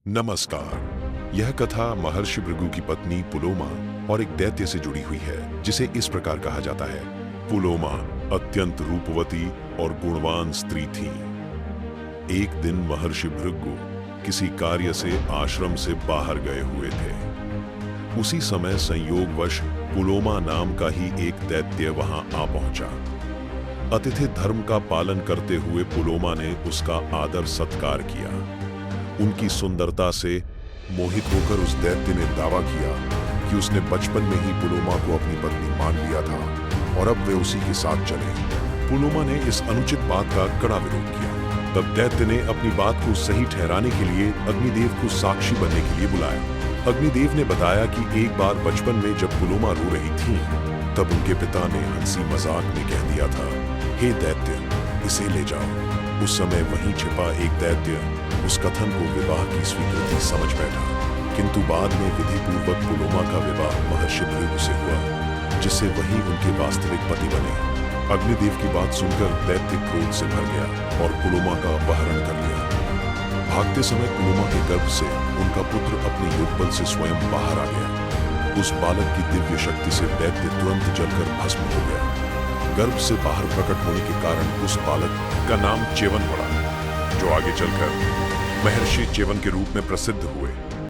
नमस्कार। यह कथा महर्षि भृगु की पत्नी पुलोमा और एक दैत्य से जुड़ी हुई है, जिसे इस प्रकार कहा जाता है। पुलोमा अत्यंत रूपवती और गुणवान स्त्री थी। एक दिन महर्षि भृगु किसी कार्य से आश्रम से बाहर गए हुए थे। उसी समय संयोगवश पुलोमा नाम का ही एक दैत्य वहां आ पहुंचा। अतिथि धर्म का पालन करते हुए पुलोमा ने उसका आदर सत्कार किया। उनकी सुंदरता से मोहित होकर उस दैत्य ने दावा किया कि उसने बचपन में ही पुलोमा को अपनी पत्नी मान लिया था और अब वे उसी के साथ चले। पुलोमा ने इस अनुचित बात का कड़ा विरोध किया। तब दैत्य ने अपनी बात को सही ठहराने के लिए अग्निदेव को साक्षी बनने के लिए बुलाया। अग्निदेव ने बताया कि एक बार बचपन में जब पुलोमा रो रही थी, तब उनके पिता ने हंसी मजाक में कह दिया था, हे दैत्य, इसे ले जाओ। उस समय वहीं छिपा एक दैत्य उस कथन को विवाह की स्वीकृति समझ बैठा, किंतु बाद में विधि पूर्वक पुलोमा का विवाह महर्षि भृगु से हुआ, जिससे वही उनके वास्तविक पति बने। अग्निदेव की बात सुनकर दैत्य क्रोध से भर गया और पुलोमा का अपहरण कर लिया। भागते समय पुलोमा के गर्भ से उनका पुत्र अपने युगबल से स्वयं बाहर आ गया। उस बालक की दिव्य शक्ति से दैत्य तुरंत जलकर भस्म हो गया। गर्भ से बाहर प्रकट होने के कारण उस बालक का नाम च्यवन पड़ा, जो आगे चलकर महर्षि च्यवन के रूप में प्रसिद्ध हुए।